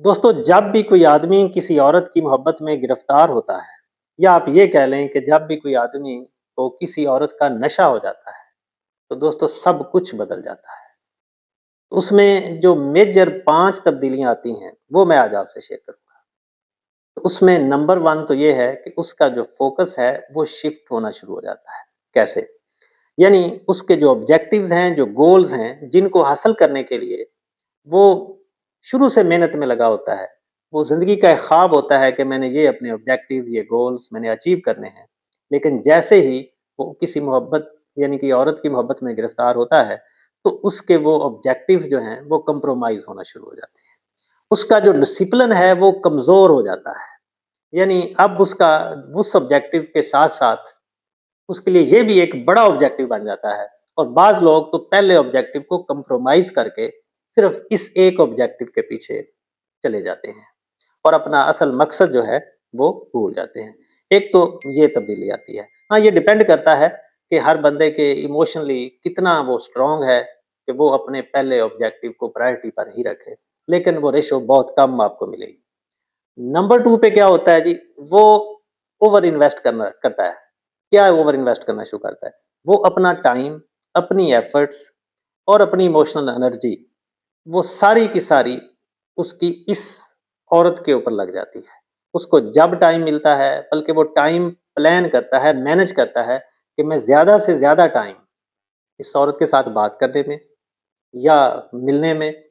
दोस्तों, जब भी कोई आदमी किसी औरत की मोहब्बत में गिरफ्तार होता है, या आप ये कह लें कि जब भी कोई आदमी को किसी औरत का नशा हो जाता है, तो दोस्तों सब कुछ बदल जाता है। तो उसमें जो मेजर 5 तब्दीलियाँ आती हैं, वो मैं आज आपसे शेयर करूँगा। तो उसमें नंबर 1 तो ये है कि उसका जो फ़ोकस है, वो शिफ्ट होना शुरू हो जाता है। कैसे? यानी उसके जो ऑब्जेक्टिव्स हैं, जो गोल्स हैं, जिनको हासिल करने के लिए वो शुरू से मेहनत में लगा होता है। वो ज़िंदगी का एक ख्वाब होता है कि मैंने ये अपने ऑब्जेक्टिव्स, ये गोल्स मैंने अचीव करने हैं। लेकिन जैसे ही वो किसी मोहब्बत यानी कि औरत की मोहब्बत में गिरफ्तार होता है, तो उसके वो ऑब्जेक्टिव्स जो हैं, वो कंप्रोमाइज़ होना शुरू हो जाते हैं। उसका जो डिसिप्लिन है, वो कमज़ोर हो जाता है। यानी अब उसका उस ऑब्जेक्टिव के साथ-साथ उसके लिए ये भी एक बड़ा ऑब्जेक्टिव बन जाता है। और बाज़ लोग तो पहले ऑब्जेक्टिव को कंप्रोमाइज़ करके सिर्फ़ इस एक ऑब्जेक्टिव के पीछे चले जाते हैं और अपना असल मकसद जो है वो भूल जाते हैं। एक तो ये तब्दीली आती है। हाँ, ये डिपेंड करता है कि हर बंदे के इमोशनली कितना वो स्ट्रॉन्ग है कि वो अपने पहले ऑब्जेक्टिव को प्रायोरिटी पर ही रखे। लेकिन वो रेशो बहुत कम आपको मिलेगी। नंबर 2 पे क्या होता है जी, वो ओवर इन्वेस्ट करता है। क्या ओवर इन्वेस्ट करना शुरू करता है? वो अपना टाइम, अपनी एफर्ट्स और अपनी इमोशनल एनर्जी, वो सारी की सारी उसकी इस औरत के ऊपर लग जाती है। उसको जब टाइम मिलता है, बल्कि वो टाइम प्लान करता है, मैनेज करता है कि मैं ज़्यादा से ज़्यादा टाइम इस औरत के साथ बात करने में या मिलने में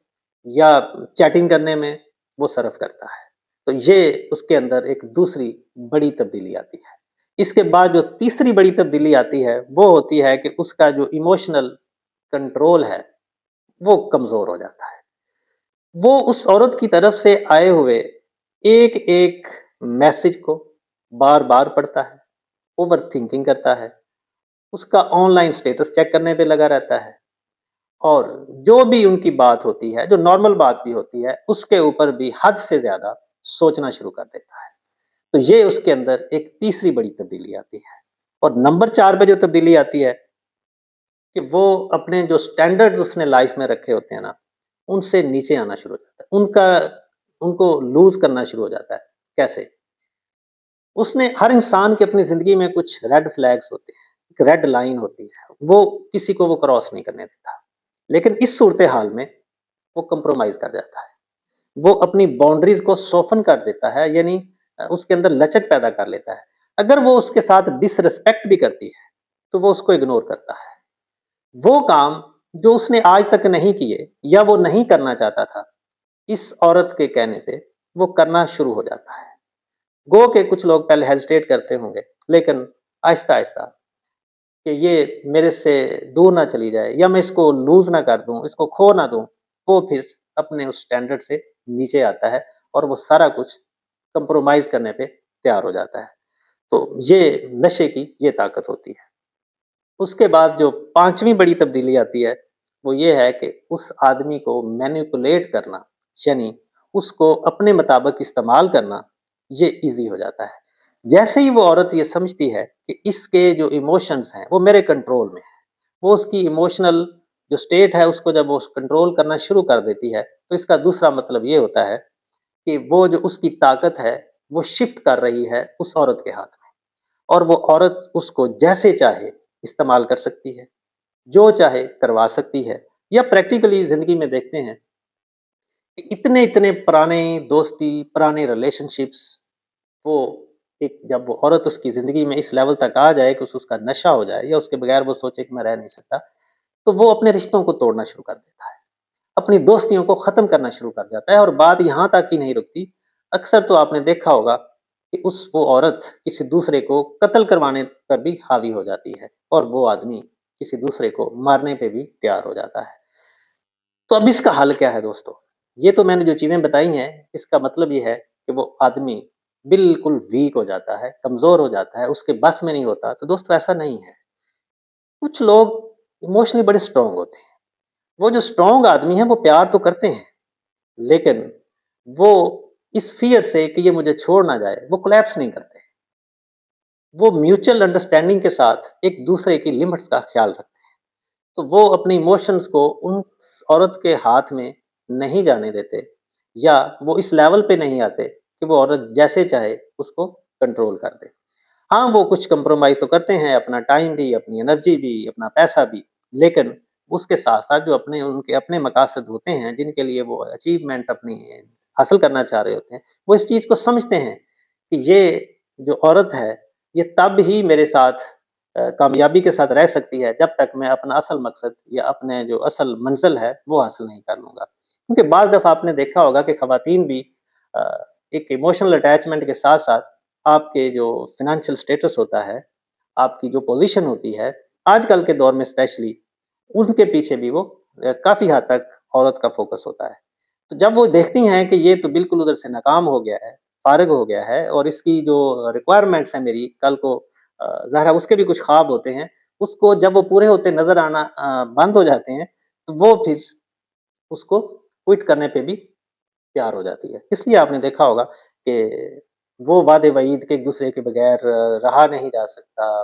या चैटिंग करने में वो सर्व करता है। तो ये उसके अंदर एक दूसरी बड़ी तब्दीली आती है। इसके बाद जो तीसरी बड़ी तब्दीली आती है, वो होती है कि उसका जो इमोशनल कंट्रोल है, वो कमज़ोर हो जाता है। वो उस औरत की तरफ से आए हुए एक-एक मैसेज को बार-बार पढ़ता है, ओवरथिंकिंग करता है, उसका ऑनलाइन स्टेटस चेक करने पे लगा रहता है और जो भी उनकी बात होती है, जो नॉर्मल बात भी होती है, उसके ऊपर भी हद से ज़्यादा सोचना शुरू कर देता है। तो ये उसके अंदर एक तीसरी बड़ी तब्दीली आती है। और नंबर 4 पे जो तब्दीली आती है कि वो अपने जो स्टैंडर्ड्स उसने लाइफ़ में रखे होते हैं ना, उनसे नीचे आना शुरू हो जाता है। उनको लूज़ करना शुरू हो जाता है। कैसे? उसने हर इंसान की अपनी ज़िंदगी में कुछ रेड फ्लैग्स होते हैं, एक रेड लाइन होती है, वो किसी को वो क्रॉस नहीं करने देता। लेकिन इस सूरत-ए-हाल में वो कंप्रोमाइज़ कर जाता है। वो अपनी बाउंड्रीज़ को सॉफ़न कर देता है, यानी उसके अंदर लचक पैदा कर लेता है। अगर वो उसके साथ डिसरिस्पेक्ट भी करती है, तो वो उसको इग्नोर करता है। वो काम जो उसने आज तक नहीं किए या वो नहीं करना चाहता था, इस औरत के कहने पे वो करना शुरू हो जाता है। गो के कुछ लोग पहले हेजिटेट करते होंगे, लेकिन आहिस्ता-आहिस्ता कि ये मेरे से दूर ना चली जाए या मैं इसको लूज़ ना कर दूँ, इसको खो ना दूँ, वो फिर अपने उस स्टैंडर्ड से नीचे आता है और वो सारा कुछ कंप्रोमाइज़ करने पे तैयार हो जाता है। तो ये नशे की ये ताकत होती है। उसके बाद जो 5वीं बड़ी तब्दीली आती है, वो ये है कि उस आदमी को मैनिपुलेट करना, यानी उसको अपने मुताबिक इस्तेमाल करना, ये ईज़ी हो जाता है। जैसे ही वो औरत ये समझती है कि इसके जो इमोशंस हैं, वो मेरे कंट्रोल में हैं, वो उसकी इमोशनल जो स्टेट है, उसको जब वो कंट्रोल करना शुरू कर देती है, तो इसका दूसरा मतलब ये होता है कि वो जो उसकी ताकत है, वो शिफ्ट कर रही है उस औरत के हाथ में और वो औरत उसको जैसे चाहे इस्तेमाल कर सकती है, जो चाहे करवा सकती है। या प्रैक्टिकली ज़िंदगी में देखते हैं कि इतने-इतने पुराने दोस्ती, पुराने रिलेशनशिप्स वो एक जब वो औरत उसकी ज़िंदगी में इस लेवल तक आ जाए कि उसका नशा हो जाए या उसके बगैर वो सोचे कि मैं रह नहीं सकता, तो वो अपने रिश्तों को तोड़ना शुरू कर देता है। अपनी दोस्तियों को ख़त्म करना शुरू कर जाता है और बात यहाँ तक ही नहीं रुकती। अक्सर तो आपने देखा होगा कि वो औरत किसी दूसरे को कत्ल करवाने पर भी हावी हो जाती है और वो आदमी किसी दूसरे को मारने पे भी तैयार हो जाता है। तो अब इसका हल क्या है दोस्तों? ये तो मैंने जो चीज़ें बताई हैं, इसका मतलब ये है कि वो आदमी बिल्कुल वीक हो जाता है, कमज़ोर हो जाता है, उसके बस में नहीं होता। तो दोस्तों ऐसा नहीं है। कुछ लोग इमोशनली बड़े स्ट्रॉन्ग होते हैं। वो जो स्ट्रॉन्ग आदमी हैं, वो प्यार तो करते हैं, लेकिन वो इस फ़ियर से कि ये मुझे छोड़ ना जाए, वो कोलैप्स नहीं करते। वो म्यूचुअल अंडरस्टैंडिंग के साथ एक-दूसरे की लिमिट्स का ख़्याल रखते हैं। तो वो अपने इमोशंस को उस औरत के हाथ में नहीं जाने देते। या वो इस लेवल पे नहीं आते कि वो औरत जैसे चाहे उसको कंट्रोल कर दे। हाँ, वो कुछ कंप्रोमाइज़ तो करते हैं, अपना टाइम भी, अपनी एनर्जी भी, अपना पैसा भी, लेकिन उसके साथ-साथ जो अपने उनके अपने मकासद होते हैं, जिनके लिए वो अचीवमेंट अपनी हासिल करना चाह रहे होते हैं, वो इस चीज़ को समझते हैं कि ये जो औरत है, ये तब ही मेरे साथ कामयाबी के साथ रह सकती है, जब तक मैं अपना असल मकसद या अपने जो असल मंज़िल है, वो हासिल नहीं कर लूँगा। क्योंकि बाज़ दफ़ा आपने देखा होगा कि ख़वातीन भी अ, एक इमोशनल अटैचमेंट के साथ-साथ आपके जो फ़ाइनेंशियल स्टेटस होता है, आपकी जो पोज़ीशन होती है, आजकल के दौर में स्पेशली, उसके पीछे भी वो काफ़ी हद तक औरत का फ़ोकस होता है। तो जब वो देखती हैं कि ये तो बिल्कुल उधर से नाकाम हो गया है, फ़ारिग हो गया है और इसकी जो रिक्वायरमेंट्स हैं मेरी कल को ज़ाहिर है उसके भी कुछ ख़्वाब होते हैं, उसको जब वो पूरे होते नज़र आना बंद हो जाते हैं, तो वो फिर उसको क्विट करने पे भी तैयार हो जाती है। इसलिए आपने देखा होगा कि वो वादे-वईद के एक-दूसरे के बगैर रहा नहीं जा सकता,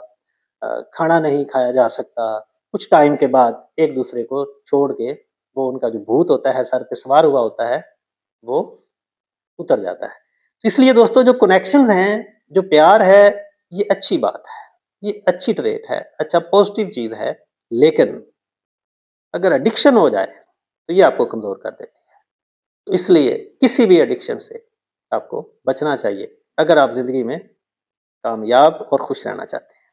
खाना नहीं खाया जा सकता। कुछ टाइम के बाद एक-दूसरे को छोड़ के वो उनका जो भूत होता है, सर पे सवार हुआ होता है, वो उतर जाता है। इसलिए दोस्तों जो कनेक्शंस हैं, जो प्यार है, ये अच्छी बात है। ये अच्छी ट्रेट है, अच्छा पॉज़िटिव चीज़ है, लेकिन अगर एडिक्शन हो जाए, तो ये आपको कमज़ोर कर देती है। तो इसलिए किसी भी एडिक्शन से आपको बचना चाहिए, अगर आप ज़िंदगी में कामयाब और खुश रहना चाहते हैं।